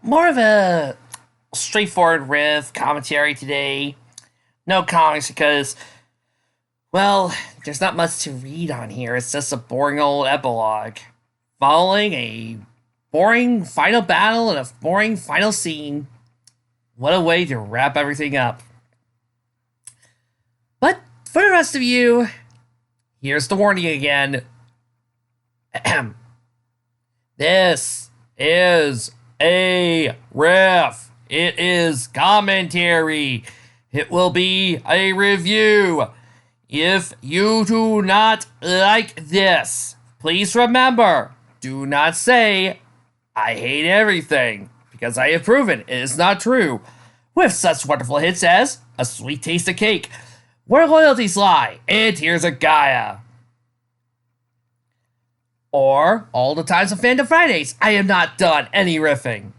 more of a straightforward riff commentary today. No comics because, well, there's not much to read on here. It's just a boring old epilogue following a boring final battle and a boring final scene. What a way to wrap everything up. But for the rest of you, here's the warning again. This is a riff. It is commentary. It will be a review. If you do not like this, please remember, do not say, I hate everything, because I have proven it is not true. With such wonderful hits as A Sweet Taste of Cake, Where Loyalties Lie, and Tears of Gaia. Or All the Times of Fandom Fridays, I am not done any riffing.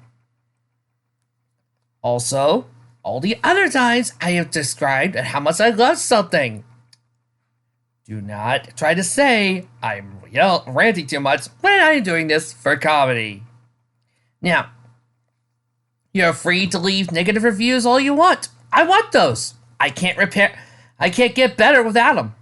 Also, all the other times I have described how much I love something. Do not try to say I'm ranting too much when I am doing this for comedy. Now, you're free to leave negative reviews all you want. I want those. I can't get better without them.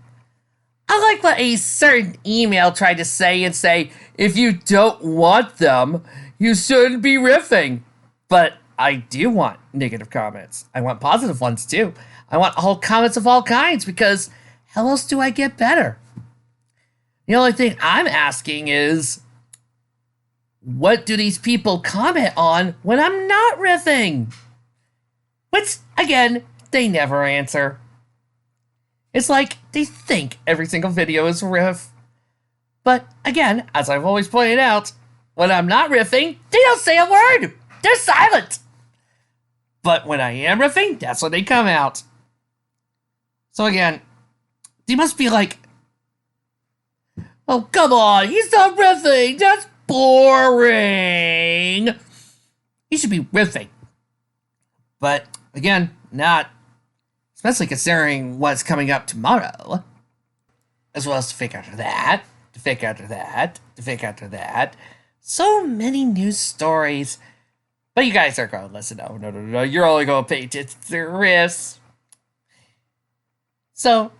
I like what a certain email tried to say, if you don't want them, you shouldn't be riffing. But I do want negative comments. I want positive ones too. I want all comments of all kinds, because how else do I get better? The only thing I'm asking is, what do these people comment on when I'm not riffing? Which, again, they never answer. It's like they think every single video is a riff. But again, as I've always pointed out, when I'm not riffing, they don't say a word. They're silent. But when I am riffing, that's when they come out. So again, they must be like, oh, come on, he's not riffing. That's boring. He should be riffing. But again, not. Especially considering what's coming up tomorrow. As well as the fic after that. The fic after that. The fic after that. So many news stories. But you guys aren't going to listen. No. You're only going to pay attention to the riffs. So,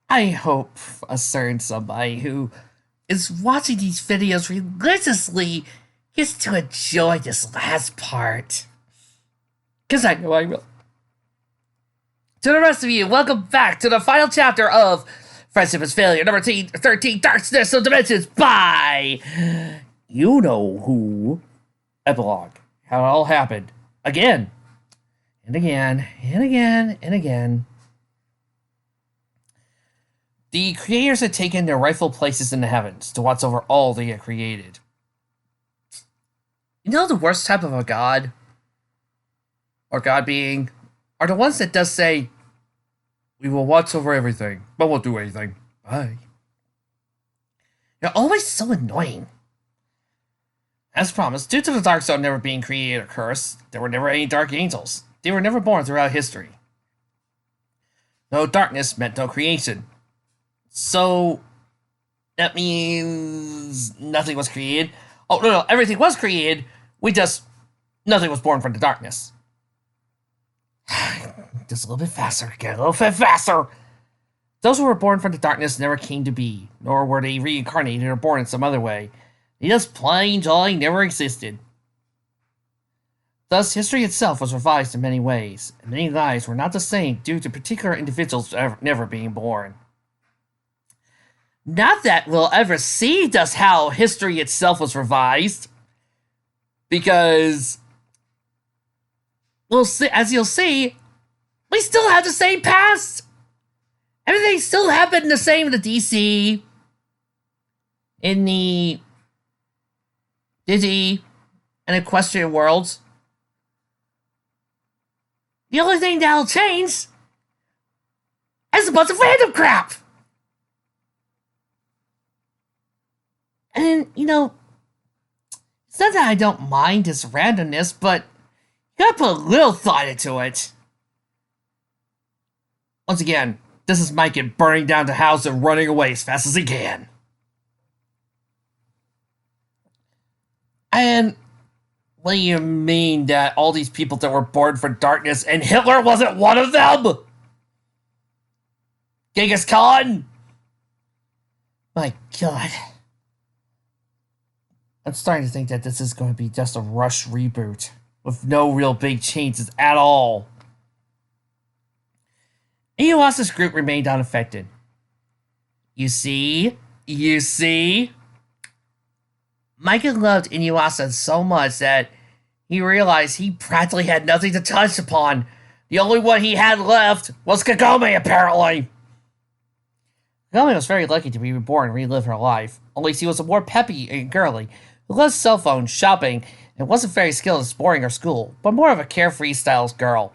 I hope a certain somebody who is watching these videos religiously gets to enjoy this last part. Because I know I will. To the rest of you, welcome back to the final chapter of Friendship is Failure, number 13, Darkness of Dimensions by you know who. Epilogue. How it all happened. Again. And again. And again. And again. The creators had taken their rightful places in the heavens to watch over all they had created. You know the worst type of a god? Or god being? Are the ones that does say, we will watch over everything, but won't do anything. Bye. You're always so annoying. As promised, due to the Dark Zone never being created or cursed, there were never any Dark Angels. They were never born throughout history. No darkness meant no creation. So, that means nothing was created. Oh, no, everything was created. Nothing was born from the darkness. Just a little bit faster. Get a little bit faster. Those who were born from the darkness never came to be, nor were they reincarnated or born in some other way. They just plain jolly never existed. Thus, history itself was revised in many ways, and many lives were not the same due to particular individuals never being born. Not that we'll ever see just how history itself was revised, because we'll see, as you'll see, we still have the same past. Everything still happened the same in the DC, in the Digi, and Equestrian worlds. The only thing that'll change is a bunch of random crap. And, you know, it's not that I don't mind this randomness, but you gotta put a little thought into it. Once again, this is MYkan burning down the house and running away as fast as he can. And What do you mean that all these people that were born for darkness and Hitler wasn't one of them? Genghis Khan? My God. I'm starting to think that this is going to be just a rush reboot with no real big changes at all. Inuasa's group remained unaffected. You see? MYkan loved Inuasa so much that he realized he practically had nothing to touch upon. The only one he had left was Kagome, apparently. Kagome was very lucky to be reborn and relive her life, only she was a more peppy and girly, who loved cell phones, shopping, and wasn't very skilled in sporting or school, but more of a carefree styles girl.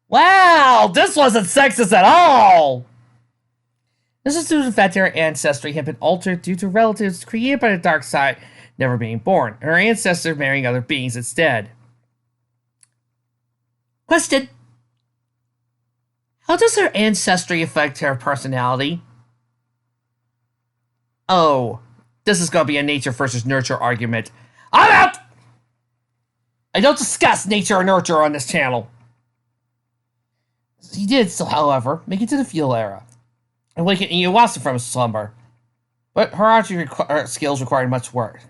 Wow, this wasn't sexist at all! This is due to the fact that her ancestry had been altered due to relatives created by the dark side never being born, and her ancestors marrying other beings instead. Question. How does her ancestry affect her personality? Oh, this is going to be a nature versus nurture argument. I'm out! I don't discuss nature or nurture on this channel. He did still, however, make it to the feudal era, and waken Inuasa from his slumber. But her archery skills required much work.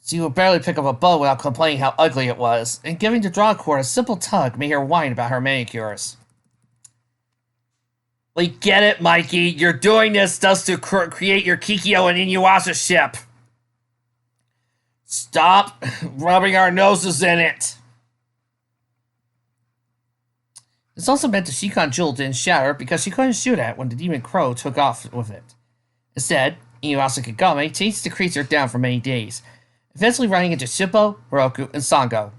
She would barely pick up a bow without complaining how ugly it was, and giving the draw cord a simple tug made her whine about her manicures. We get it, Mikey. You're doing this just to create your Kikyo and Inuasa ship. Stop rubbing our noses in it. This also meant the Shikan jewel didn't shatter because she couldn't shoot at it when the demon crow took off with it. Instead, Inuasa Kagome chased the creature down for many days, eventually running into Shippo, Hiroku, and Sango.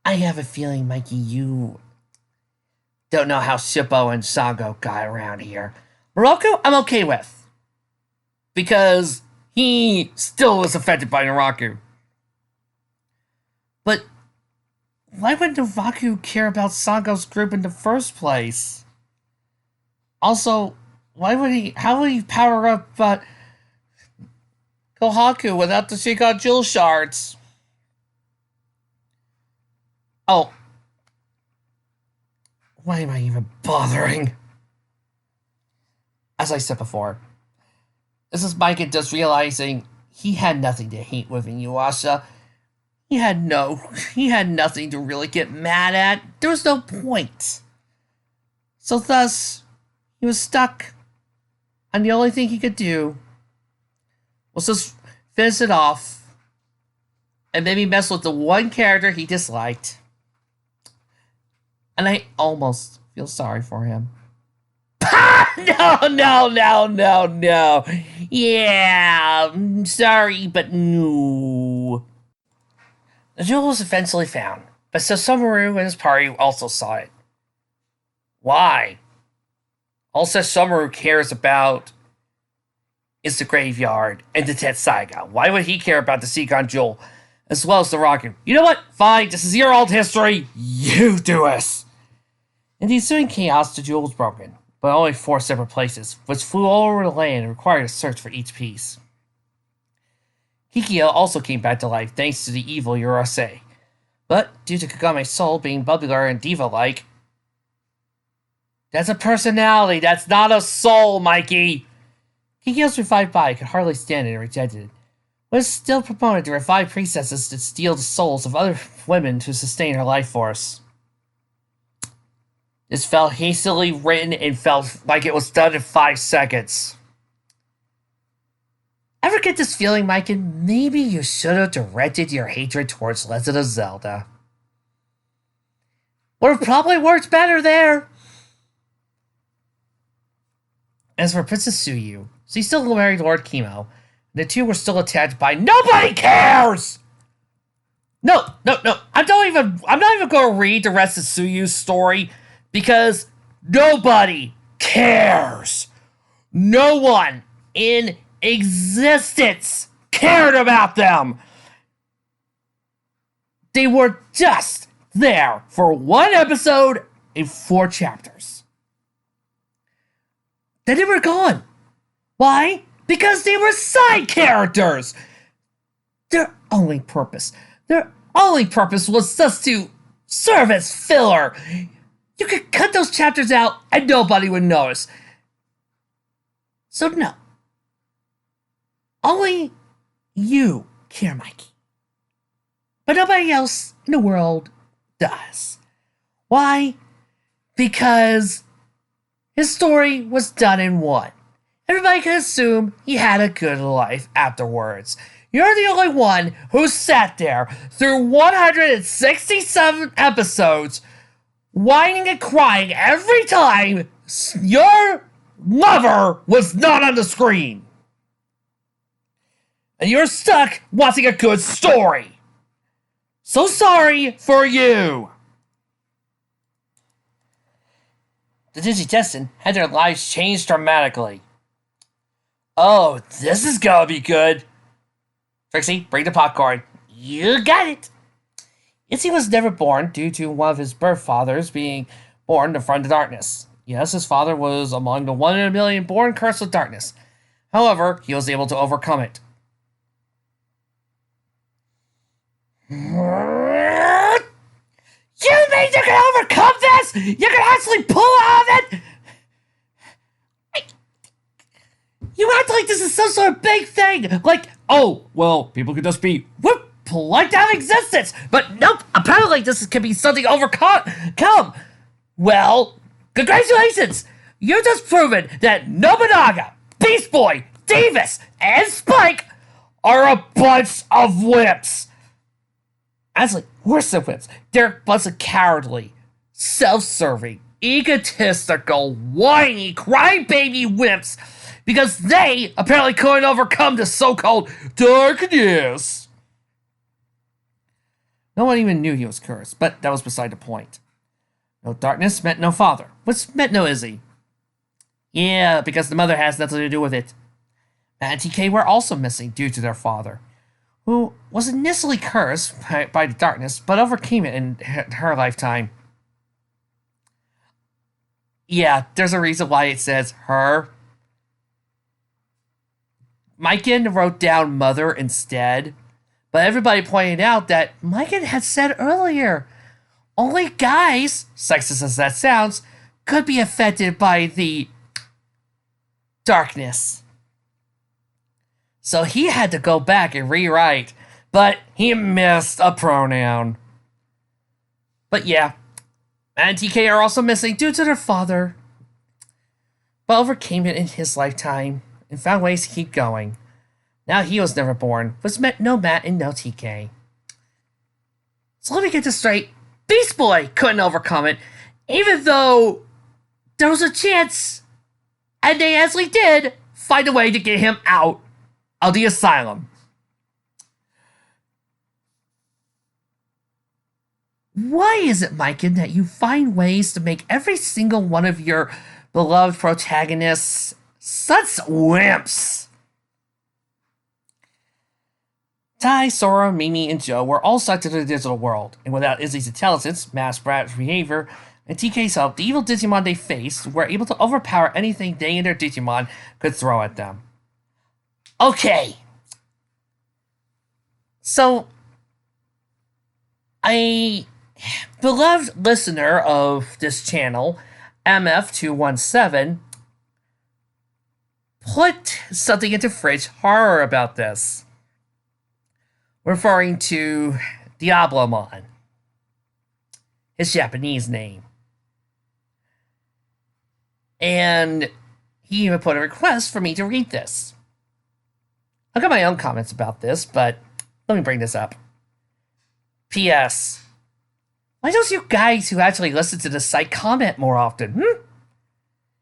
I have a feeling, Mikey, you don't know how Shippo and Sango got around here. Hiroku, I'm okay with, because he still was affected by Naraku. But why would Naraku care about Sango's group in the first place? Also, how would he power up Kohaku without the Shikan jewel shards? Oh. Why am I even bothering? As I said before, this is MYkan just realizing he had nothing to hate with Inuasa. He had nothing to really get mad at. There was no point. So thus, he was stuck. And the only thing he could do was just finish it off and maybe mess with the one character he disliked. And I almost feel sorry for him. No. Yeah, I'm sorry, but no. The jewel was eventually found, but Sesshomaru and his party also saw it. Why? All Sesshomaru cares about is the graveyard and the Tetsaiga. Why would he care about the Shikan jewel as well as the Raku? You know what? Fine, this is your old history. You do it. In the ensuing chaos, the jewel was broken, but only 4 separate places, which flew all over the land and required a search for each piece. Kikyo also came back to life thanks to the evil Urase, but due to Kagome's soul being bubbler and diva-like, that's a personality, that's not a soul, Mikey! Kikyo's revived body could hardly stand it and rejected it, but is still proponent to revive priestesses to steal the souls of other women to sustain her life force. This felt hastily written and felt like it was done in 5 seconds. Ever get this feeling, MYkan? Maybe you should have directed your hatred towards Legend of Zelda. Would have probably worked better there. As for Princess Tsuyu, she still married Lord Kimo, and the two were still attached by nobody cares! No. I'm not even going to read the rest of Tsuyu's story because nobody cares. No one in existence cared about them. They were just there for 1 episode and 4 chapters. Then they were gone. Why? Because they were side characters! Their only purpose was just to serve as filler. You could cut those chapters out and nobody would notice. So no. Only you care, Mikey. But nobody else in the world does. Why? Because his story was done in one. Everybody can assume he had a good life afterwards. You're the only one who sat there through 167 episodes, whining and crying every time your lover was not on the screen. And you're stuck watching a good story. So sorry for you. The Digidestined had their lives changed dramatically. Oh, this is gonna be good. Trixie, bring the popcorn. You got it. Izzy was never born due to one of his birth fathers being born to front of darkness. Yes, his father was among the 1 in a million born cursed with darkness. However, he was able to overcome it. You mean you can overcome this? You can actually pull out of it? You act like this is some sort of big thing. Like, oh, well, people could just be like that existence. But nope, apparently this can be something overcome. Well, congratulations. You just proven that Nobunaga, Beast Boy, Davis, and Spike are a bunch of wimps. Actually, worse than wimps. They're a bunch of cowardly, self-serving, egotistical, whiny, crybaby wimps because they apparently couldn't overcome the so-called darkness. No one even knew he was cursed, but that was beside the point. No darkness meant no father, which meant no Izzy. Yeah, because the mother has nothing to do with it. Matt and TK were also missing due to their father, who was initially cursed by the darkness, but overcame it in her lifetime. Yeah, there's a reason why it says her. MYkan wrote down mother instead, but everybody pointed out that MYkan had said earlier, only guys, sexist as that sounds, could be affected by the darkness. So he had to go back and rewrite, but he missed a pronoun. But yeah, Matt and TK are also missing due to their father, but overcame it in his lifetime and found ways to keep going. Now he was never born, which meant no Matt and no TK. So let me get this straight. Beast Boy couldn't overcome it, even though there was a chance, and they actually did find a way to get him out of the asylum. Why is it, MYkan, that you find ways to make every single one of your beloved protagonists such wimps? Tai, Sora, Mimi, and Joe were all sucked into the digital world, and without Izzy's intelligence, mass brat behavior, and TK's help, the evil Digimon they faced were able to overpower anything they and their Digimon could throw at them. Okay. So, a beloved listener of this channel, MF217, put something into Fridge Horror about this, referring to Diablomon, his Japanese name. And he even put a request for me to read this. I've got my own comments about this, but let me bring this up. P.S. Why don't you guys who actually listen to the site comment more often?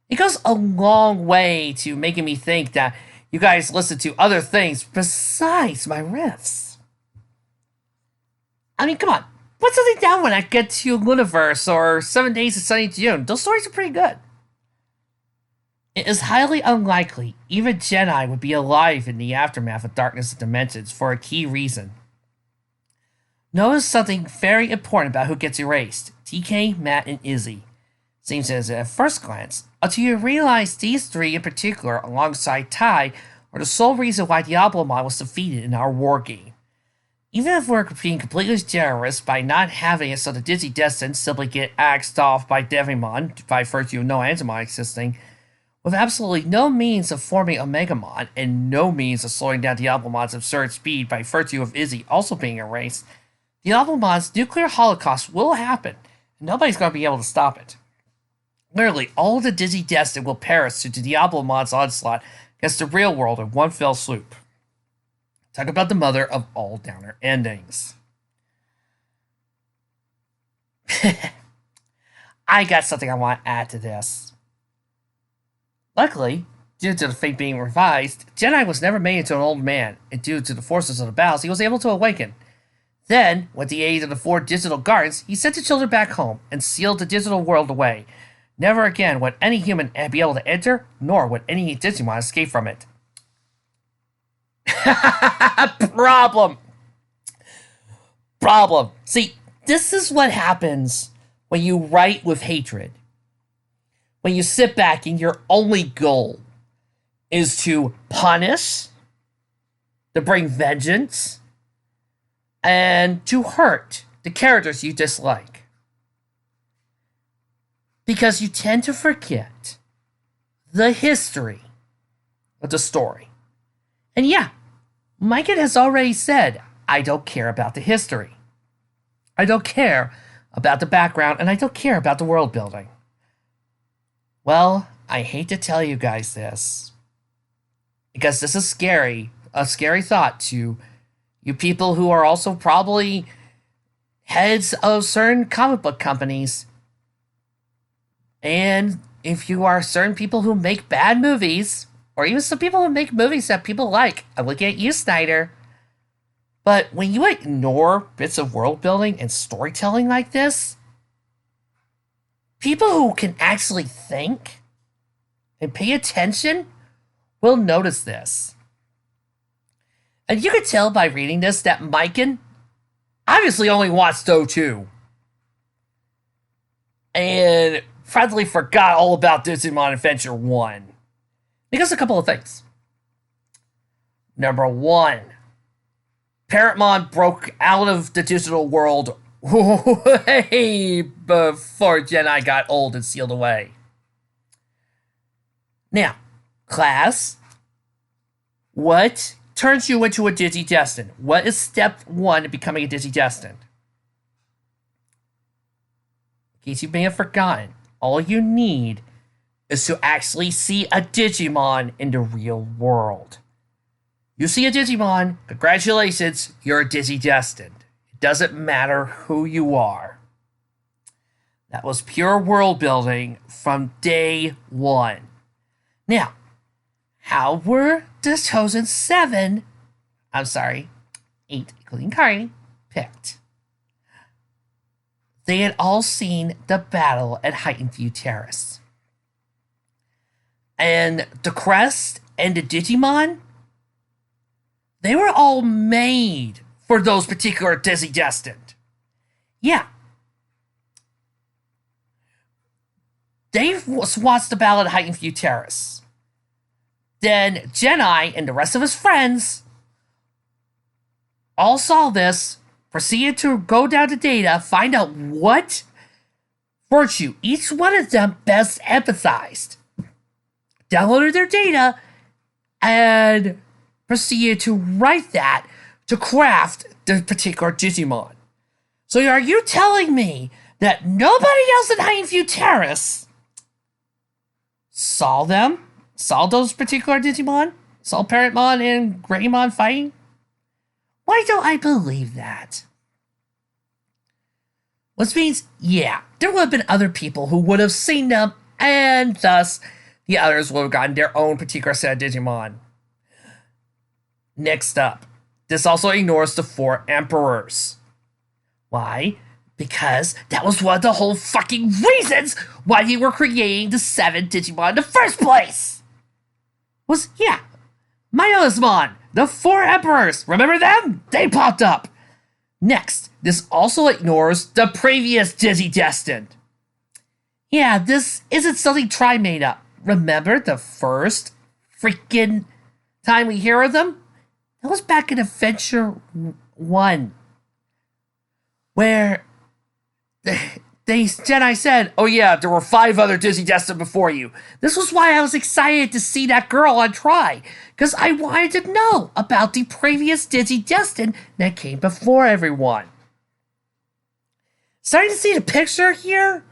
It goes a long way to making me think that you guys listen to other things besides my riffs. I mean, come on. Put something down when I get to Luniverse or 7 Days of Sunny June. Those stories are pretty good. It is highly unlikely even Jedi would be alive in the aftermath of Darkness of Dimensions for a key reason. Notice something very important about who gets erased. TK, Matt, and Izzy. Seems as if at first glance, until you realize these three in particular, alongside Tai, are the sole reason why Diablomon was defeated in our war game. Even if we're being completely generous by not having it so the Dizzy Destined simply get axed off by Devimon by virtue of no Angemon existing, with absolutely no means of forming Omegamon and no means of slowing down Diablomon's absurd speed by virtue of Izzy also being erased, Diablomon's nuclear holocaust will happen, and nobody's going to be able to stop it. Literally, all the Dizzy Destined will perish to Diablomon's onslaught against the real world in one fell swoop. Talk about the mother of all downer endings. I got something I want to add to this. Luckily, due to the fate being revised, Jedi was never made into an old man, and due to the forces of the battles, he was able to awaken. Then, with the aid of the 4 digital guards, he sent the children back home and sealed the digital world away. Never again would any human be able to enter, nor would any Digimon escape from it. Problem. See, this is what happens when you write with hatred. When you sit back and your only goal is to punish, to bring vengeance, and to hurt the characters you dislike. Because you tend to forget the history of the story. And yeah, MYkan has already said, I don't care about the history. I don't care about the background, and I don't care about the world building. Well, I hate to tell you guys this, because this is scary, a scary thought to you people who are also probably heads of certain comic book companies. And if you are certain people who make bad movies, or even some people who make movies that people like, I'm looking at you, Snyder. But when you ignore bits of world building and storytelling like this, people who can actually think and pay attention will notice this. And you can tell by reading this that MYkan obviously only watched O2. And probably forgot all about Digimon Adventure 1. Because a couple of things. Number 1, Parrotmon broke out of the digital world way before Jedi got old and sealed away. Now, class, what turns you into a Digi-Destined? What is step 1 to becoming a Digi-Destined? In case you may have forgotten, all you need is to actually see a Digimon in the real world. You see a Digimon, congratulations, you're a Digi-Destined. It doesn't matter who you are. That was pure world building from day 1. Now, how were the chosen 8, including Carney, picked? They had all seen the battle at Heightened View Terrace. And the crest and the Digimon, they were all made for those particular Digi-Destined. Yeah. They watched the battle at Heightened View Terrace. Then Jedi and the rest of his friends all saw this, proceeded to go down to data, find out what virtue each one of them best empathized, downloaded their data, and proceeded to write that to craft the particular Digimon. So are you telling me that nobody else at Heightened View Terrace saw those particular Digimon? Saw Parrotmon and Greymon fighting? Why don't I believe that? Which means, yeah, there would have been other people who would have seen them, and thus the others would have gotten their own particular set of Digimon. Next up, this also ignores the 4 Emperors. Why? Because that was one of the whole fucking reasons why they were creating the 7 Digimon in the first place! Miasmon, the 4 Emperors, remember them? They popped up! Next, this also ignores the previous Digi-Destined. Yeah, this isn't something Try made up. Remember the first freaking time we hear of them? That was back in Adventure 1, where they Jedi said, "Oh yeah, there were 5 other Dizzy Destined before you." This was why I was excited to see that girl on Try, because I wanted to know about the previous Dizzy Destined that came before everyone. Starting to see the picture here?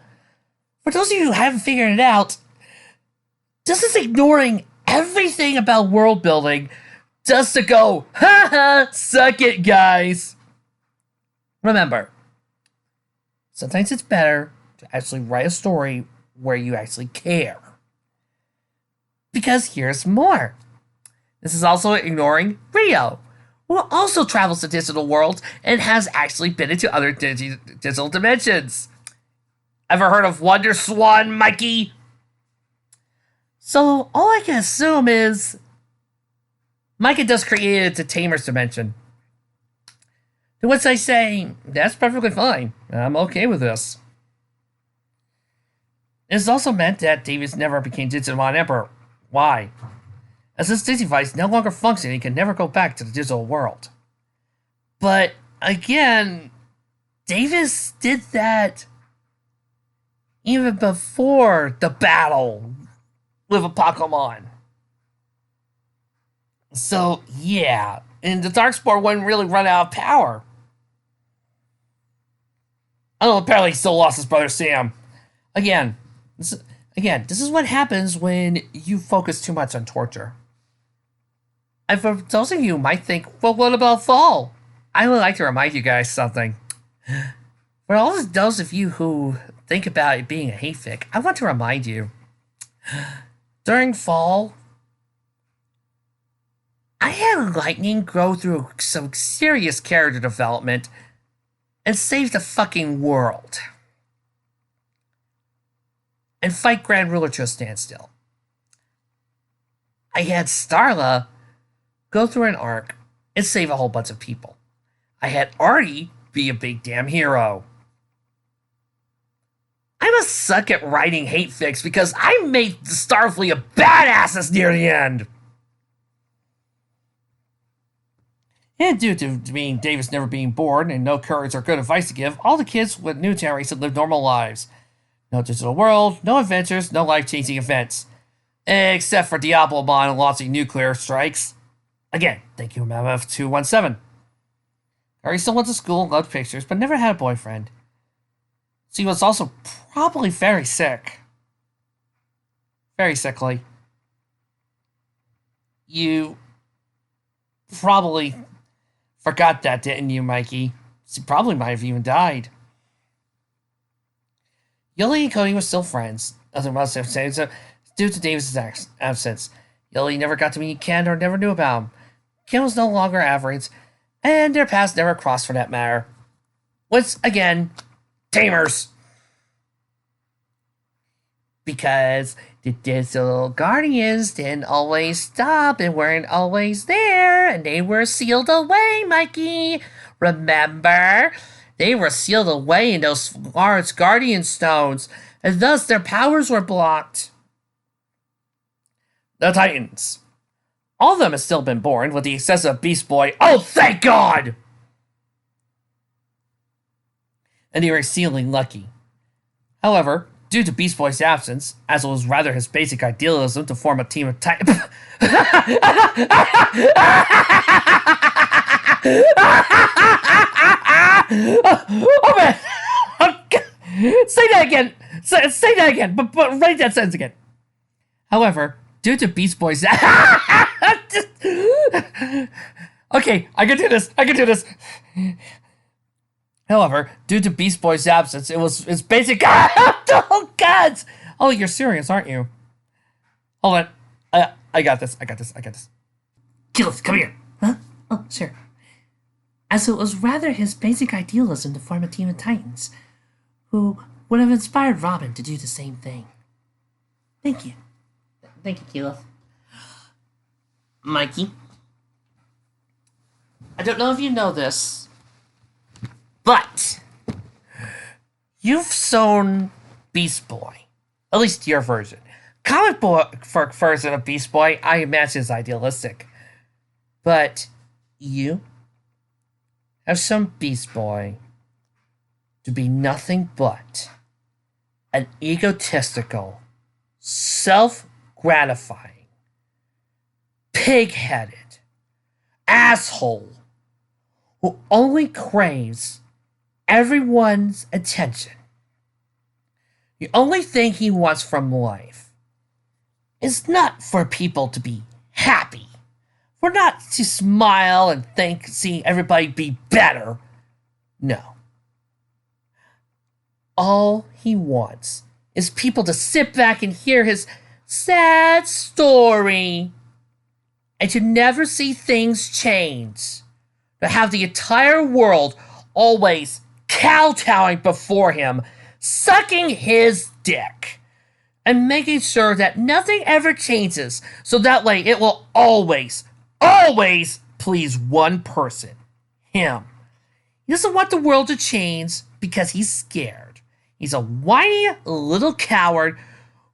For those of you who haven't figured it out, this is ignoring everything about world building just to go, haha, suck it, guys. Remember, sometimes it's better to actually write a story where you actually care. Because here's more. This is also ignoring Rio, who also travels to digital worlds and has actually been into other digital dimensions. Ever heard of Wonder Swan, Mikey? So all I can assume is MYkan just created the Tamer's dimension. To which I say, that's perfectly fine. I'm okay with this. It's also meant that Davis never became Digimon Emperor. Why? As this Digivice no longer functions, he can never go back to the digital world. But again, Davis did that even before the battle with a Pokemon. So, yeah. And the Darkspawn wouldn't really run out of power. Oh, apparently he still lost his brother Sam. Again, this is what happens when you focus too much on torture. And for those of you who might think, well, what about Fall? I would like to remind you guys something. For all of those of you who think about it being a hate fic, I want to remind you. During Fall, I had Lightning go through some serious character development and save the fucking world. And fight Grand Ruler to a standstill. I had Starla go through an arc and save a whole bunch of people. I had Artie be a big damn hero. I must suck at writing hate fics because I made Starfleet a badasses near the end. And due to being Davis never being born and no courage or good advice to give, all the kids with new generation live normal lives. No digital world, no adventures, no life-changing events. Except for Diablo-Mon launching nuclear strikes. Again, thank you, MF217. Harry still went to school, loved pictures, but never had a boyfriend. She was also probably very sick. Very sickly. You probably forgot that, didn't you, Mikey? She probably might have even died. Yuli and Cody were still friends. Nothing must have changed due to Davis' absence. Yuli never got to meet Ken or never knew about him. Ken was no longer average, and their paths never crossed for that matter. Which, again, Tamers. Because the digital guardians didn't always stop and weren't always there, and they were sealed away, Mikey. Remember? They were sealed away in those large guardian stones, and thus their powers were blocked. The Titans. All of them have still been born, with the exception of Beast Boy. Oh, thank God! And they were exceedingly lucky. However, due to Beast Boy's absence, as it was rather his basic idealism to form a team of Titans. Oh man! Say that again! Say that again, but write that sentence again. However, due to Beast Boy's okay, I can do this. However, due to Beast Boy's absence, it's basic. Oh God! Oh, you're serious, aren't you? Hold on. I got this. Gillis, come here. Huh? Oh, sure. As it was rather his basic idealism to form a team of Titans, who would have inspired Robin to do the same thing. Thank you. Thank you, Keyleth. Mikey, I don't know if you know this, but you've sewn Beast Boy At least your version. Comic book version of Beast Boy, I imagine, is idealistic. But you have shown Beast Boy to be nothing but an egotistical, self-gratifying, pig-headed asshole who only craves everyone's attention. The only thing he wants from life is not for people to be happy, for not to smile and think seeing everybody be better. No. All he wants is people to sit back and hear his sad story and to never see things change. To have the entire world always kowtowing before him, sucking his dick, and making sure that nothing ever changes, so that way it will always, always please one person, him. He doesn't want the world to change because he's scared. He's a whiny little coward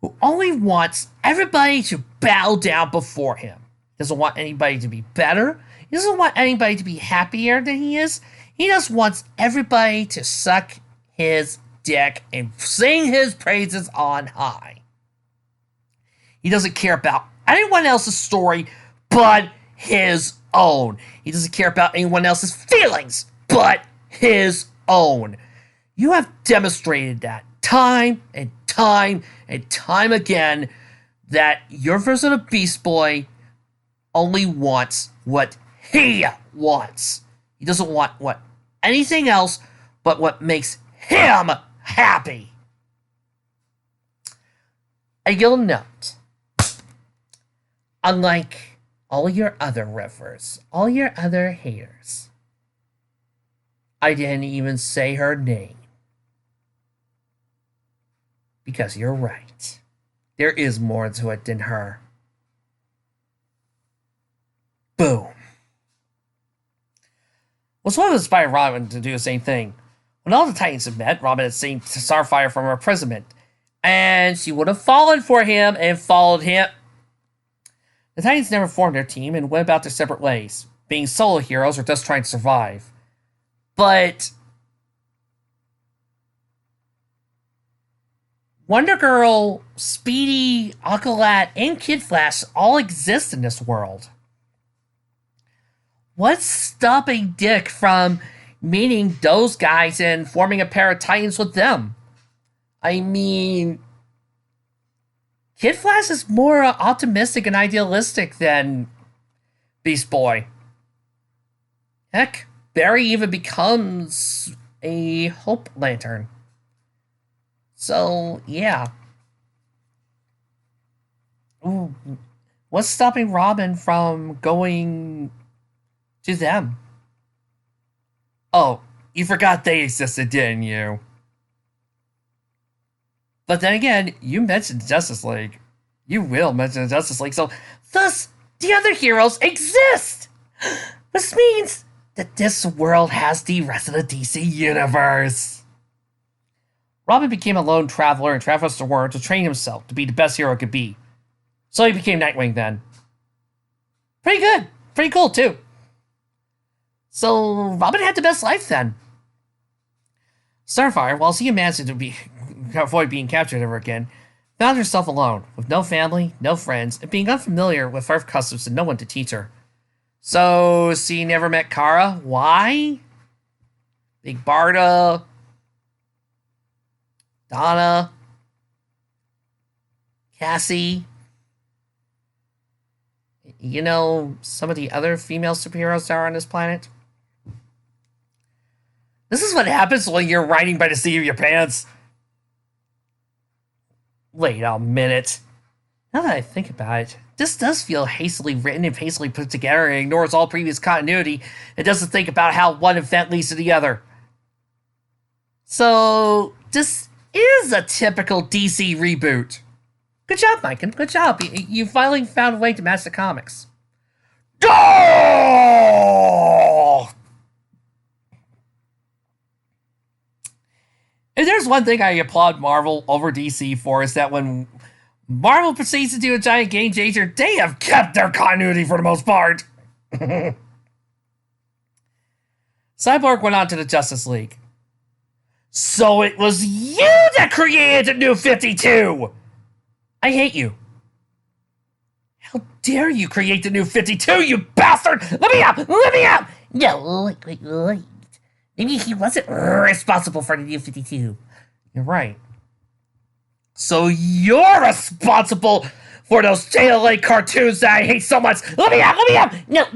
who only wants everybody to bow down before him. He doesn't want anybody to be better. He doesn't want anybody to be happier than he is. He just wants everybody to suck his dick and sing his praises on high. He doesn't care about anyone else's story but his own. He doesn't care about anyone else's feelings but his own. You have demonstrated that time and time and time again that your version of Beast Boy only wants what he wants. He doesn't want anything else but what makes him happy. And you'll note, unlike all your other riffers, all your other haters, I didn't even say her name. Because you're right. There is more to it than her. Boom. Was one of inspired Robin to do the same thing. When all the Titans had met, Robin had saved Starfire from her imprisonment, and she would have fallen for him and followed him. The Titans never formed their team and went about their separate ways, being solo heroes or just trying to survive. But Wonder Girl, Speedy, Aqualad, and Kid Flash all exist in this world. What's stopping Dick from meeting those guys and forming a pair of Titans with them? I mean, Kid Flash is more optimistic and idealistic than Beast Boy. Heck, Barry even becomes a Hope Lantern. So, yeah. Ooh, what's stopping Robin from going to them? Oh, you forgot they existed, didn't you? But then again, you mentioned Justice League. You will mention Justice League, so thus the other heroes exist! Which means that this world has the rest of the DC universe. Robin became a lone traveler and traversed the world to train himself to be the best hero he could be. So he became Nightwing then. Pretty good. Pretty cool, too. So Robin had the best life then. Starfire, while she managed to avoid being captured ever again, found herself alone, with no family, no friends, and being unfamiliar with Earth customs and no one to teach her. So she never met Kara. Why? Big Barda, Donna, Cassie, you know, some of the other female superheroes that are on this planet. This is what happens when you're riding by the seat of your pants. Wait a minute. Now that I think about it, this does feel hastily written and hastily put together and ignores all previous continuity. It doesn't think about how one event leads to the other. So, this is a typical DC reboot. Good job, MYkan. Good job. You finally found a way to match the comics. Oh! If there's one thing I applaud Marvel over DC for, is that when Marvel proceeds to do a giant game changer, they have kept their continuity for the most part. Cyborg went on to the Justice League. So it was you that created the New 52! I hate you. How dare you create the New 52, you bastard! Let me out! Let me out! No, wait. Maybe he wasn't responsible for the New 52. You're right. So you're responsible for those JLA cartoons that I hate so much! Let me out! Let me out! No,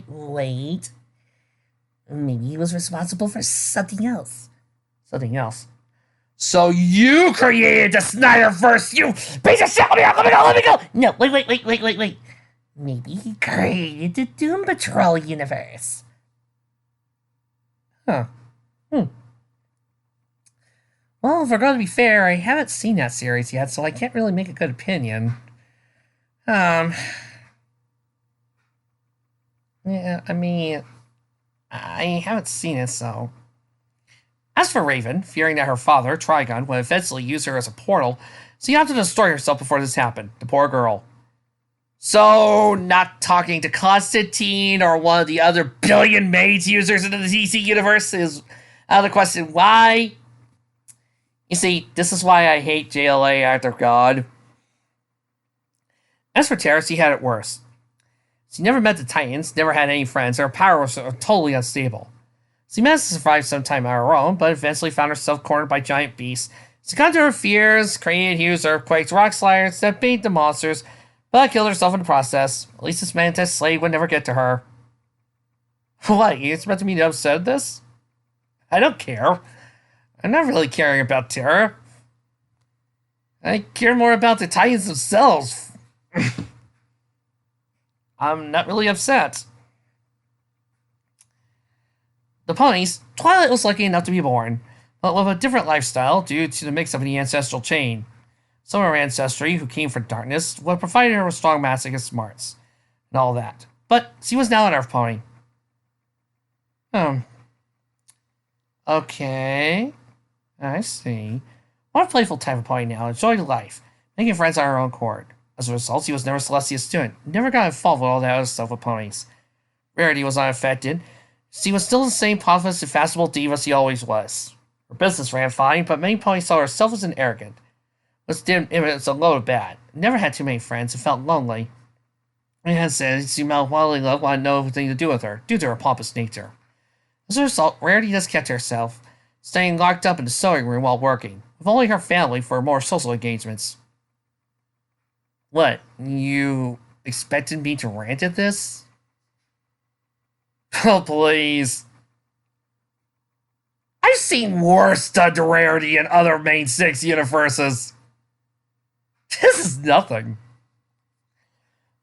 wait. Maybe he was responsible for something else. Something else. So you created the Snyderverse, you piece of shit! Let me go! No, wait. Maybe he created the Doom Patrol universe. Huh. Well, if we're going to be fair, I haven't seen that series yet, so I can't really make a good opinion. Yeah, I mean, I haven't seen it, so... As for Raven, fearing that her father, Trigon, would eventually use her as a portal, she opted to destroy herself before this happened. The poor girl. So, not talking to Constantine or one of the other billion mage users in the DC universe is out of the question. Why? You see, this is why I hate JLA Act of God. As for Terra, she had it worse. She never met the Titans, never had any friends, her power was totally unstable. She managed to survive some time on her own, but eventually found herself cornered by giant beasts. She succumbed to her fears, created huge earthquakes, rock sliders that beat the monsters, but killed herself in the process. At least this Mantis Slade would never get to her. What, you expect me to upset at this? I don't care. I'm not really caring about Terra. I care more about the Titans themselves. I'm not really upset. The ponies, Twilight was lucky enough to be born, but with a different lifestyle due to the mix-up in the ancestral chain. Some of her ancestry, who came from darkness, would provide her with strong magic and smarts, and all that. But she was now an Earth pony. Okay. I see. What a playful type of pony now, enjoyed life, making friends on her own accord. As a result, she was never Celestia's student, never got involved with all that other stuff with ponies. Rarity was unaffected. She was still the same pompous and fashionable diva she always was. Her business ran fine, but many ponies saw her selfish and arrogant. It was a load of bad. Never had too many friends and felt lonely. And had said she wildly loved wanted no thing to do with her, due to her pompous nature. As a result, Rarity just kept to herself, staying locked up in the sewing room while working, with only her family for more social engagements. What, you expected me to rant at this? Oh, please. I've seen worse done to Rarity in other main 6 universes. This is nothing.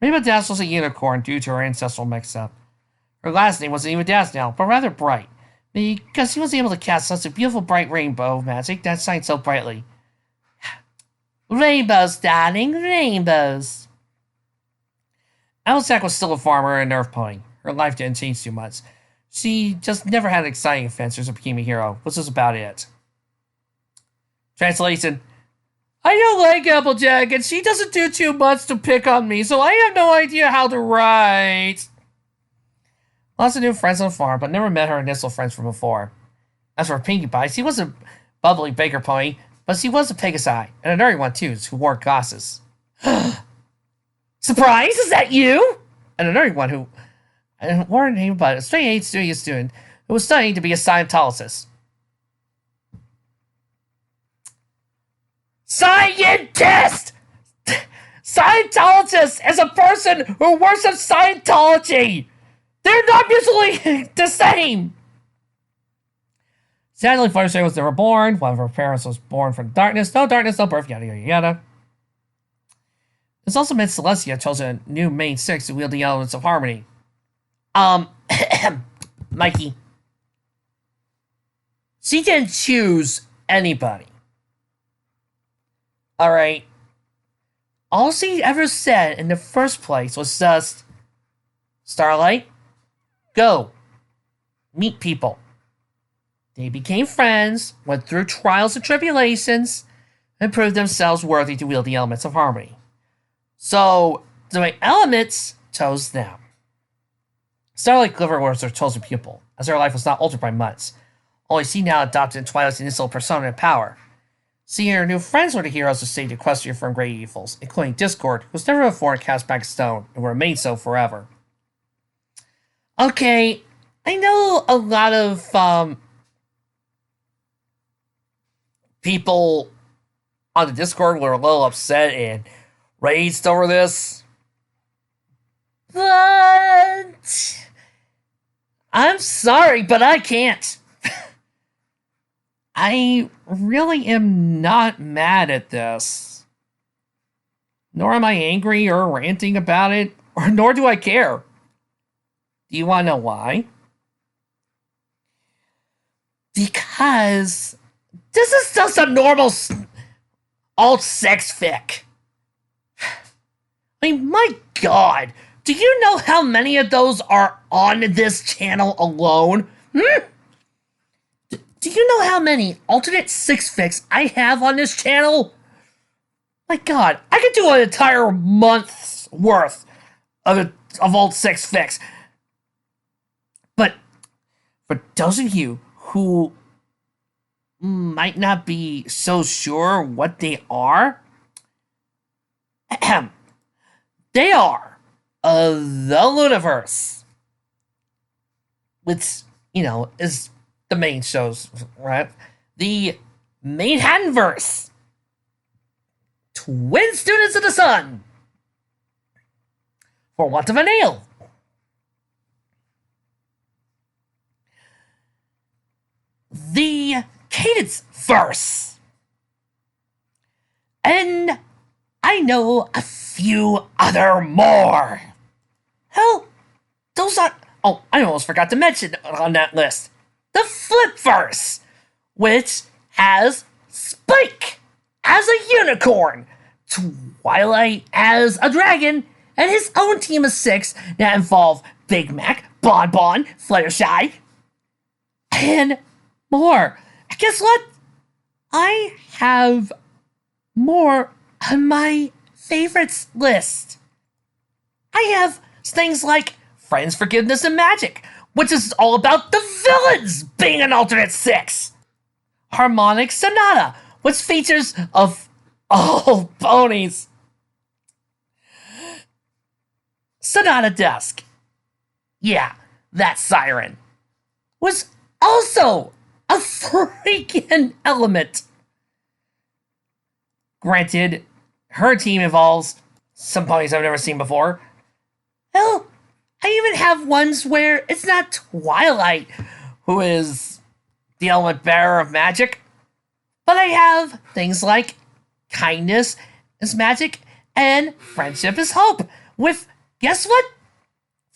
Maybe Adios was a unicorn due to her ancestral mix-up. Her last name wasn't even Adios now, but rather bright, because she was able to cast such a beautiful bright rainbow magic that shined so brightly. Rainbows, darling, rainbows. Alisac was still a farmer and an Earth pony. Her life didn't change too much. She just never had exciting adventures or became a hero, which was about it. Translation. I don't like Applejack, and she doesn't do too much to pick on me, so I have no idea how to write. Lots of new friends on the farm, but never met her initial friends from before. As for Pinkie Pie, she was a bubbly baker pony, but she was a Pegasi, and a nerdy one too, who wore glasses. Surprise, is that you? And a nerdy one who warned him about a straight A studio student who was studying to be a Scientologist. Scientist! Scientologist is a person who works in Scientology! They're not mutually the same! Sadly, Fluttershy was never born. One of her parents was born from darkness, no birth, yada yada yada. This also meant Celestia chose a new main 6 to wield the elements of harmony. Mikey. She didn't choose anybody. Alright. All she ever said in the first place was just, Starlight, go. Meet people. They became friends, went through trials and tribulations, and proved themselves worthy to wield the elements of harmony. So, the elements chose them. Starlight Glimmer was their chosen pupil, as their life was not altered by months. Only she now adopted in Twilight's initial persona and power. She and her new friends were the heroes who saved Equestria from great evils, including Discord, who was never before cast back stone and will remain so forever. Okay, I know a lot of people on the Discord were a little upset and raged over this, but I'm sorry, but I can't. I really am not mad at this. Nor am I angry or ranting about it, or nor do I care. Do you want to know why? Because this is just a normal alt-sex fic. I mean, my god, do you know how many of those are on this channel alone? Do you know how many alternate six fics I have on this channel? My god, I could do an entire month's worth of alt six fics. But for those of you who might not be so sure what they are, they are the Luniverse, which, you know, is the main shows, right? The MYkan, Twin Students of the Sun, for want of a nail. The Cadence Verse. And I know a few other more. Hell, those are... Oh, I almost forgot to mention on that list. The Flipverse, which has Spike as a unicorn, Twilight as a dragon, and his own team of 6 that involve Big Mac, Bon Bon, Fluttershy, and more. Guess what? I have more on my favorites list. I have things like Friends, Forgiveness, and Magic, which is all about the villains being an alternate 6. Harmonic Sonata, which features of all ponies. Sonata Dusk. Yeah, that siren. Was also a freaking element. Granted, her team involves some ponies I've never seen before. Hell, I even have ones where it's not Twilight who is the element bearer of magic, but I have things like kindness is magic and friendship is hope, with, guess what?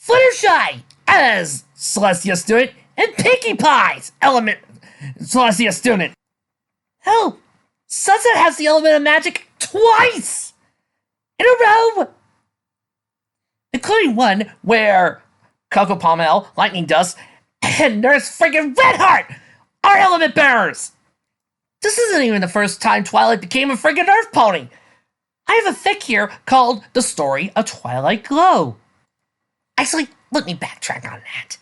Fluttershy as Celestia student and Pinkie Pie's element Celestia student. Hell, Sunset has the element of magic twice in a row, including one where Coco Pommel, Lightning Dust, and Nurse friggin' Redheart are element bearers. This isn't even the first time Twilight became a friggin' Earth pony. I have a fic here called The Story of Twilight Glow. Actually, let me backtrack on that.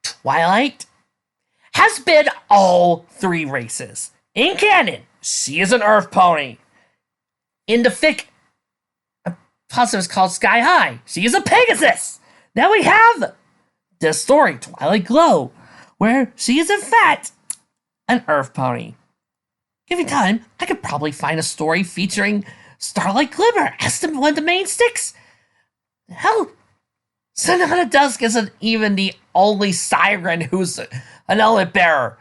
Twilight has been all 3 races. In canon, she is an Earth pony. In the fic, a positive is called Sky High. She is a Pegasus. Now we have this story, Twilight Glow, where she is in fact an Earth pony. Given time, I could probably find a story featuring Starlight Glimmer as one of the main sticks. Hell, Sonata Dusk isn't even the only siren who's an element bearer.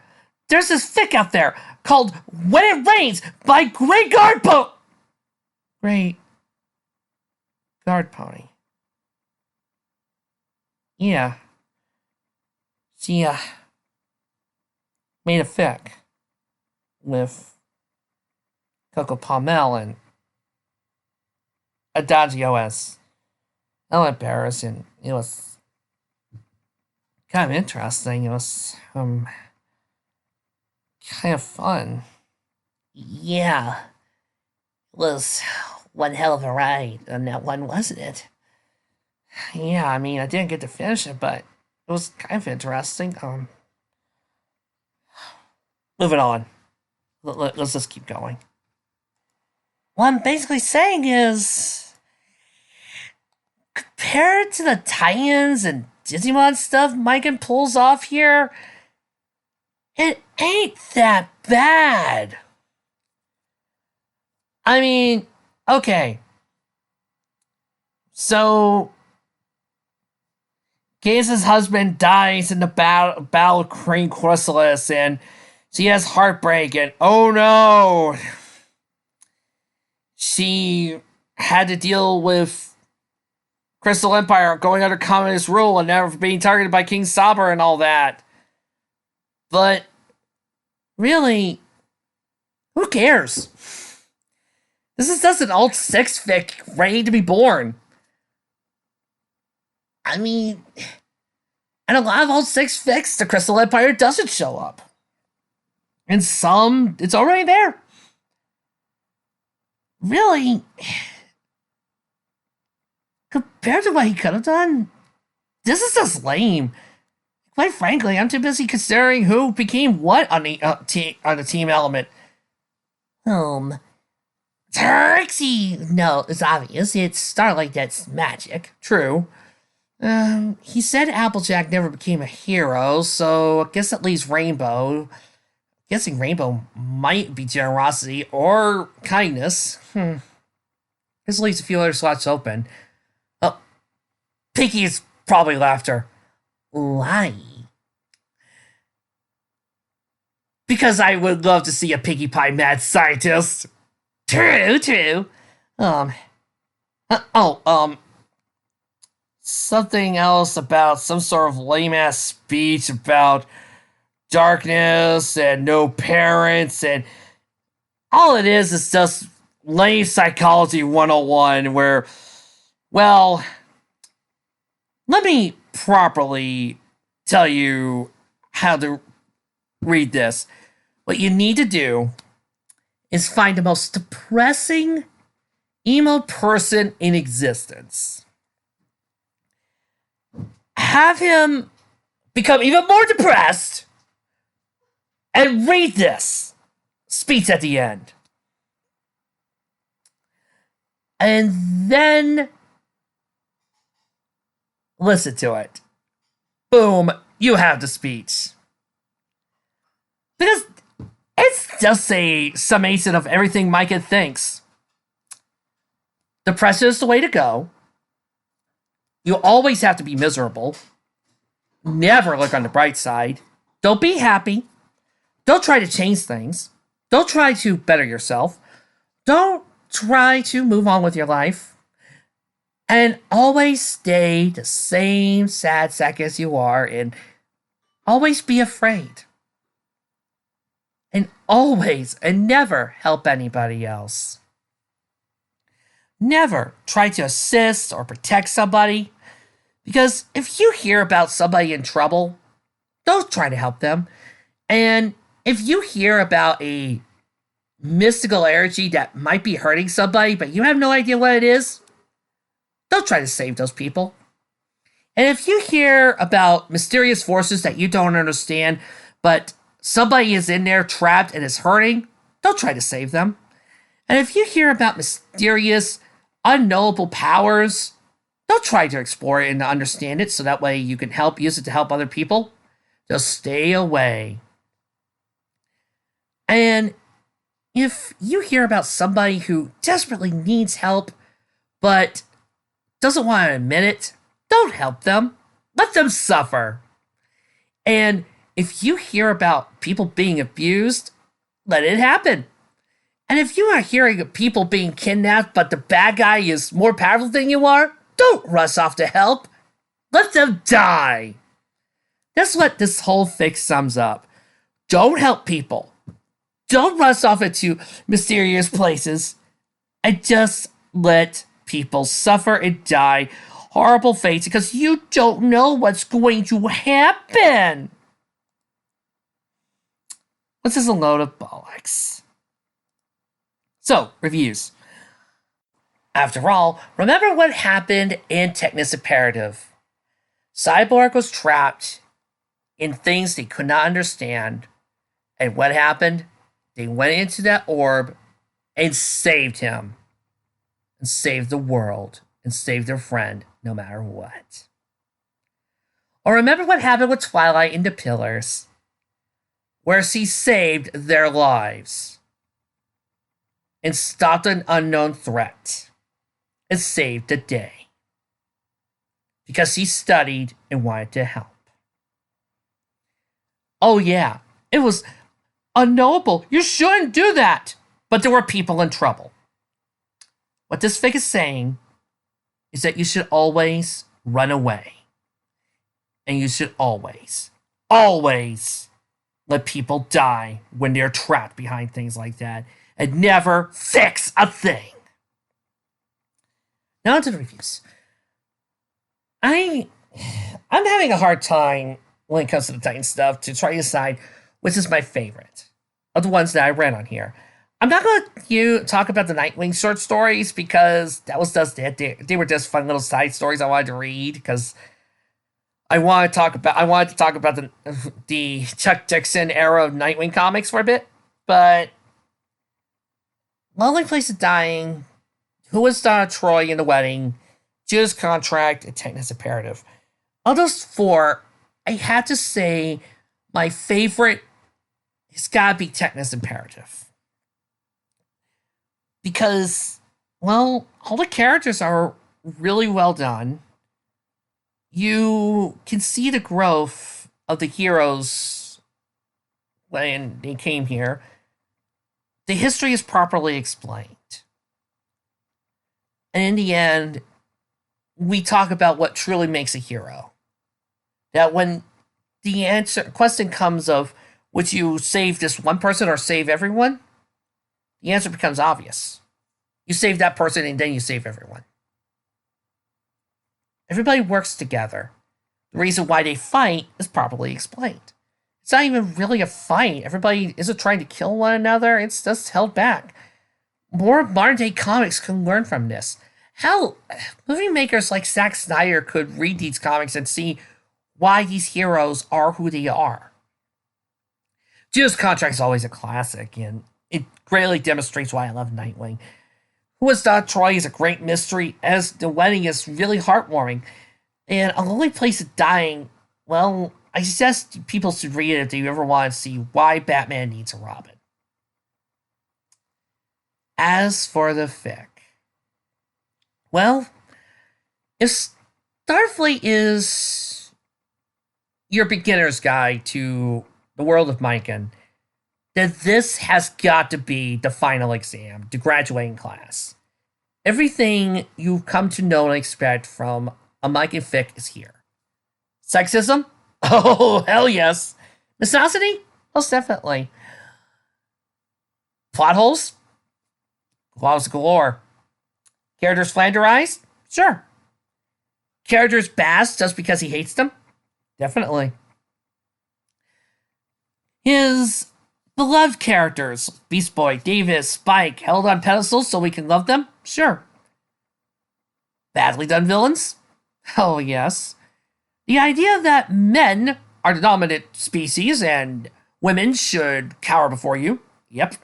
There's this fic out there called When It Rains by Grey Guard Pony. Yeah. She, made a fic with Coco Pommel and Adios element bearers, and it was kind of interesting. It was, kind of fun. Yeah, it was one hell of a ride on that one, wasn't it? Yeah, I mean, I didn't get to finish it, but it was kind of interesting. Moving on. Let's just keep going. What I'm basically saying is, compared to the Titans and Digimon stuff MYkan pulls off here, it ain't that bad. I mean, okay. So, Gaze's husband dies in the battle of Crane Chrysalis, and she has heartbreak, and oh no! She had to deal with Crystal Empire going under communist rule and never being targeted by King Saber and all that. But really, who cares? This is just an alt 6 fic ready to be born. I mean, and a lot of alt 6 fics, the Crystal Empire doesn't show up. And some, it's already there. Really, compared to what he could have done, this is just lame. Quite frankly, I'm too busy considering who became what on the team element. Trixie! No, it's obvious. It's Starlight that's magic. True. He said Applejack never became a hero, so I guess that leaves Rainbow. Guessing Rainbow might be generosity or kindness. This leaves a few other slots open. Oh, Pinky's probably laughter. Why? Because I would love to see a Pinkie Pie mad scientist. True. Something else about some sort of lame ass speech about darkness and no parents, and all it is just lame psychology 101 where, well, let me properly tell you how to read this. What you need to do is find the most depressing emo person in existence. Have him become even more depressed and read this speech at the end. And then listen to it. Boom, you have the speech. Because it's just a summation of everything MYkan thinks. Depression is the way to go. You always have to be miserable. Never look on the bright side. Don't be happy. Don't try to change things. Don't try to better yourself. Don't try to move on with your life. And always stay the same sad sack as you are, and always be afraid. And always and never help anybody else. Never try to assist or protect somebody. Because if you hear about somebody in trouble, don't try to help them. And if you hear about a mystical energy that might be hurting somebody, but you have no idea what it is, don't try to save those people. And if you hear about mysterious forces that you don't understand, but somebody is in there trapped and is hurting, don't try to save them. And if you hear about mysterious, unknowable powers, don't try to explore it and understand it so that way you can use it to help other people. Just stay away. And if you hear about somebody who desperately needs help, but doesn't want to admit it, don't help them. Let them suffer. And if you hear about people being abused, let it happen. And if you are hearing of people being kidnapped, but the bad guy is more powerful than you are, don't rush off to help. Let them die. That's what this whole fic sums up. Don't help people. Don't rush off into mysterious places. And just let people suffer and die horrible fates because you don't know what's going to happen. was just a load of bollocks. So, reviews. After all, remember what happened in Technis Imperative. Cyborg was trapped in things they could not understand. And what happened? They went into that orb and saved him. And saved the world. And saved their friend, no matter what. Or remember what happened with Twilight in the Pillars, where she saved their lives. And stopped an unknown threat. And saved the day. Because she studied and wanted to help. Oh yeah, it was unknowable. You shouldn't do that. But there were people in trouble. What this fic is saying is that you should always run away. And you should always let people die when they're trapped behind things like that. And never fix a thing. Now onto the reviews. I'm having a hard time when it comes to the Titan stuff to try to decide which is my favorite of the ones that I read on here. I'm not going to talk about the Nightwing short stories because that was just it. They were just fun little side stories I wanted to read because I wanted to talk about the Chuck Dixon era of Nightwing comics for a bit. But Lonely Place of Dying, Who Was Donna Troy in the Wedding, Judas Contract, and Technis Imperative. Of those four, I had to say my favorite has got to be Technis Imperative. Because, well, all the characters are really well done. You can see the growth of the heroes when they came here. The history is properly explained. And in the end, we talk about what truly makes a hero. That when the question comes of, would you save this one person or save everyone? The answer becomes obvious. You save that person and then you save everyone. Everybody works together. The reason why they fight is properly explained. It's not even really a fight. Everybody isn't trying to kill one another. It's just held back. More modern-day comics can learn from this. Hell, movie makers like Zack Snyder could read these comics and see why these heroes are who they are. Judas Contract is always a classic, and it greatly demonstrates why I love Nightwing. Who Was Donna Troy is a great mystery, as the wedding is really heartwarming. And A Lonely Place of Dying, well, I suggest people should read it if they ever want to see why Batman needs a Robin. As for the fic, well, if Starfleet is your beginner's guide to the world of MYkan, then this has got to be the final exam, the graduating class. Everything you've come to know and expect from a MYkan fic is here. Sexism? Oh, hell yes. Misogyny? Most definitely. Plot holes? Claws galore. Characters flanderized? Sure. Characters bashed just because he hates them? Definitely. His beloved characters, Beast Boy, Davis, Spike, held on pedestals so we can love them? Sure. Badly done villains? Oh, yes. The idea that men are the dominant species and women should cower before you? Yep.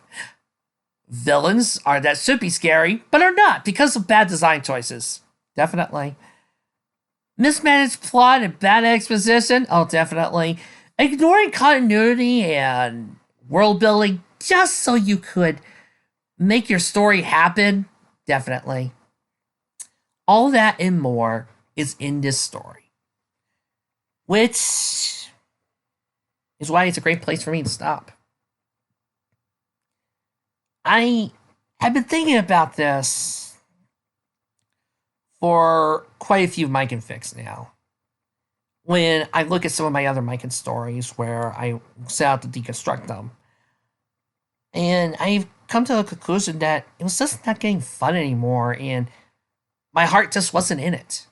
Villains are that should be scary, but are not because of bad design choices. Definitely. Mismanaged plot and bad exposition? Oh, definitely. Ignoring continuity and world building just so you could make your story happen? Definitely. All that and more is in this story. Which is why it's a great place for me to stop. I have been thinking about this for quite a few MYkan fics now. When I look at some of my other MYkan stories where I set out to deconstruct them. And I've come to the conclusion that it was just not getting fun anymore, and my heart just wasn't in it.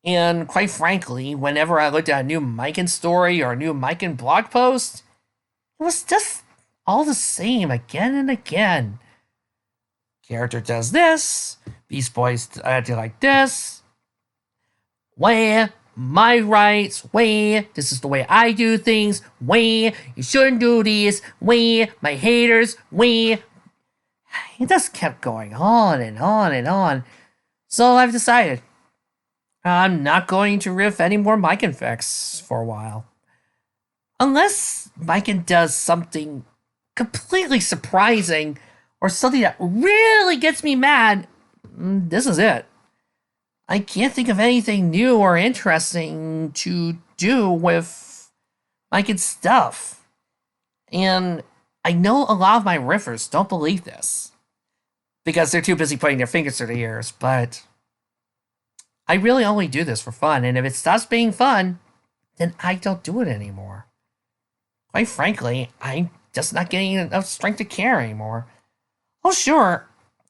And quite frankly, whenever I looked at a new MYkan story or a new MYkan blog post, It was just all the same again and again. Character does this, Beast Boy's acting like this. Wah, my rights, wah, this is the way I do things, wah, you shouldn't do this, wah, my haters, wah. It just kept going on and on and on. So I've decided I'm not going to riff any more MYkan effects for a while. Unless MYkan does something completely surprising or something that really gets me mad, this is it. I can't think of anything new or interesting to do with MYkan stuff. And I know a lot of my riffers don't believe this because they're too busy putting their fingers to their ears, but I really only do this for fun, and if it stops being fun, then I don't do it anymore. Quite frankly, I'm just not getting enough strength to care anymore. Oh, sure,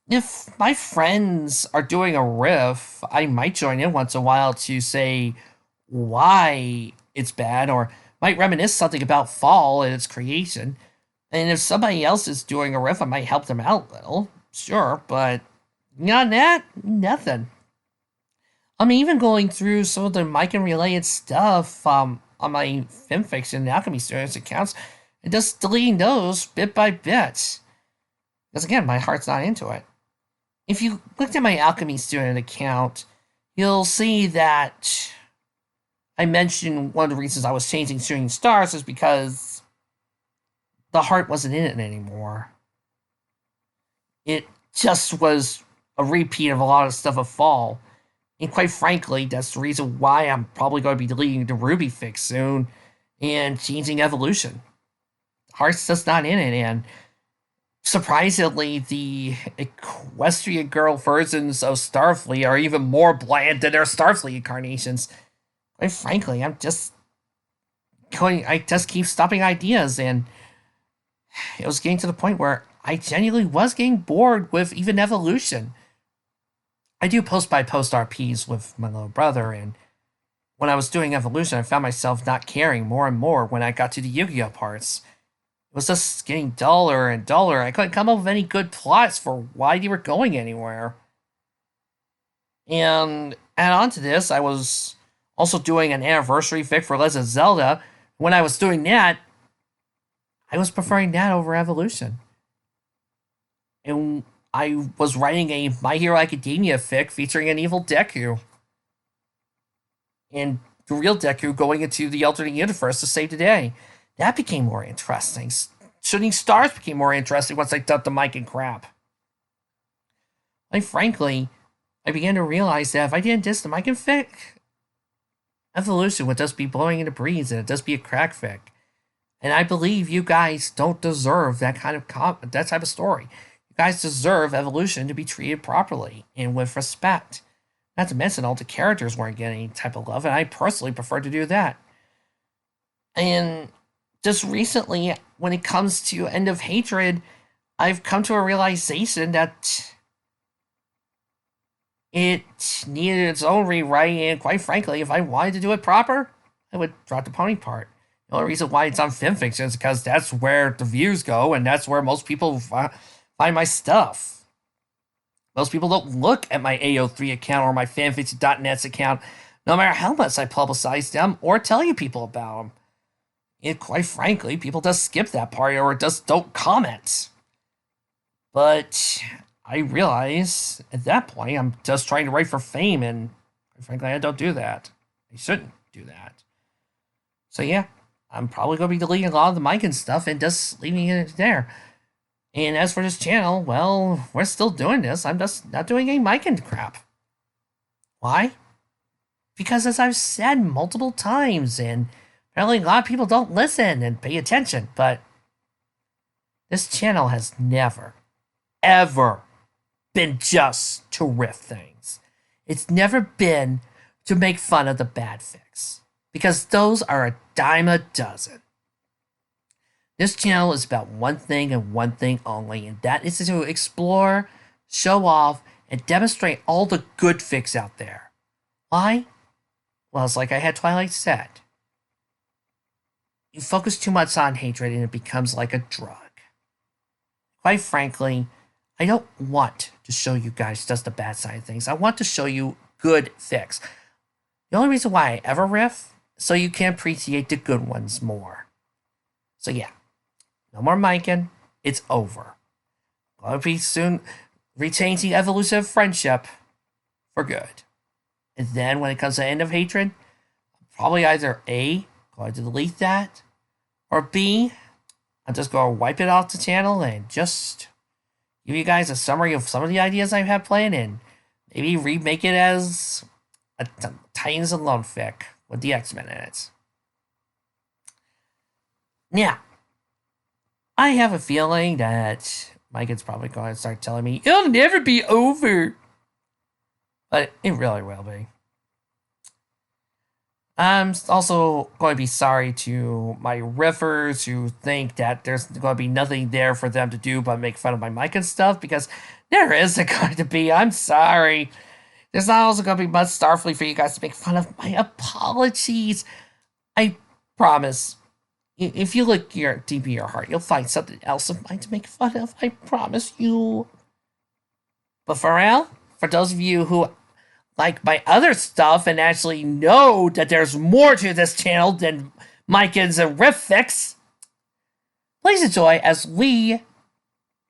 if my friends are doing a riff, I might join in once in a while to say why it's bad, or might reminisce something about Fall and its creation. And if somebody else is doing a riff, I might help them out a little, sure, but beyond that, nothing. I'm even going through some of the MYkan related stuff on my fanfiction and Alchemy Students accounts and just deleting those bit by bit. Because again, my heart's not into it. If you looked at my Alchemy Student account, you'll see that I mentioned one of the reasons I was changing Shooting Stars is because the heart wasn't in it anymore. It just was a repeat of a lot of stuff of Fall. And quite frankly, that's the reason why I'm probably going to be deleting the Ruby fix soon and changing Evolution. Heart's just not in it, and surprisingly, the Equestrian Girl versions of Starfleet are even more bland than their Starfleet incarnations. Quite frankly, I just keep stopping ideas, and it was getting to the point where I genuinely was getting bored with even Evolution. I do post-by-post RPs with my little brother, and when I was doing Evolution, I found myself not caring more and more when I got to the Yu-Gi-Oh parts. It was just getting duller and duller. I couldn't come up with any good plots for why they were going anywhere. And add on to this, I was also doing an anniversary fic for Legend of Zelda. When I was doing that, I was preferring that over Evolution. And I was writing a My Hero Academia fic featuring an evil Deku. And the real Deku going into the alternate universe to save the day. That became more interesting. Shooting Stars became more interesting once I dumped the MYkan crap. Like, frankly, I began to realize that if I didn't diss the MYkan fic, Evolution would just be blowing in the breeze and it'd just be a crack fic. And I believe you guys don't deserve that kind of that type of story. You guys deserve Evolution to be treated properly and with respect. Not to mention all the characters weren't getting any type of love, and I personally prefer to do that. And just recently, when it comes to End of Hatred, I've come to a realization that it needed its own rewrite, and quite frankly, if I wanted to do it proper, I would drop the pony part. The only reason why it's on fanfiction is because that's where the views go, and that's where most people find my stuff. Most people don't look at my AO3 account or my fanfiction.net's account, no matter how much I publicize them or tell you people about them. And quite frankly, people just skip that part or just don't comment. But I realize at that point I'm just trying to write for fame, and quite frankly, I don't do that. I shouldn't do that. So yeah, I'm probably going to be deleting a lot of the MYkan stuff and just leaving it there. And as for this channel, well, we're still doing this. I'm just not doing any MYkan crap. Why? Because as I've said multiple times, and apparently a lot of people don't listen and pay attention, but this channel has never, ever been just to riff things. It's never been to make fun of the bad fics, because those are a dime a dozen. This channel is about one thing and one thing only, and that is to explore, show off, and demonstrate all the good fics out there. Why? Well, it's like I had Twilight said. you focus too much on hatred and it becomes like a drug. Quite frankly, I don't want to show you guys just the bad side of things. I want to show you good things. The only reason why I ever riff, so you can appreciate the good ones more. So yeah, no more MYkan. It's over. I'll be soon retaining evolution of friendship for good. And then when it comes to the end of hatred, probably either A, going to delete that, or B, I'm just going to wipe it off the channel and just give you guys a summary of some of the ideas I've had planned and maybe remake it as a Titans and Lone fic with the X-Men in it. Now, I have a feeling that MYkan's probably going to start telling me it'll never be over. But it really will be. I'm also going to be sorry to my riffers who think that there's going to be nothing there for them to do but make fun of my MYkan stuff, because there isn't going to be. I'm sorry. There's not also going to be much Starfleet for you guys to make fun of. My apologies. I promise. If you look deep in your heart, you'll find something else of mine to make fun of. I promise you. But for real, for those of you who like my other stuff and actually know that there's more to this channel than MYkan's and riff fix, please enjoy as we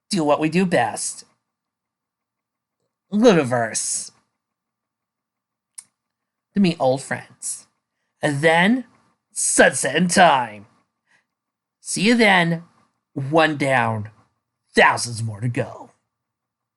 do what we do best. Ludiverse. To meet old friends. And then, sunset in time. See you then. One down. Thousands more to go.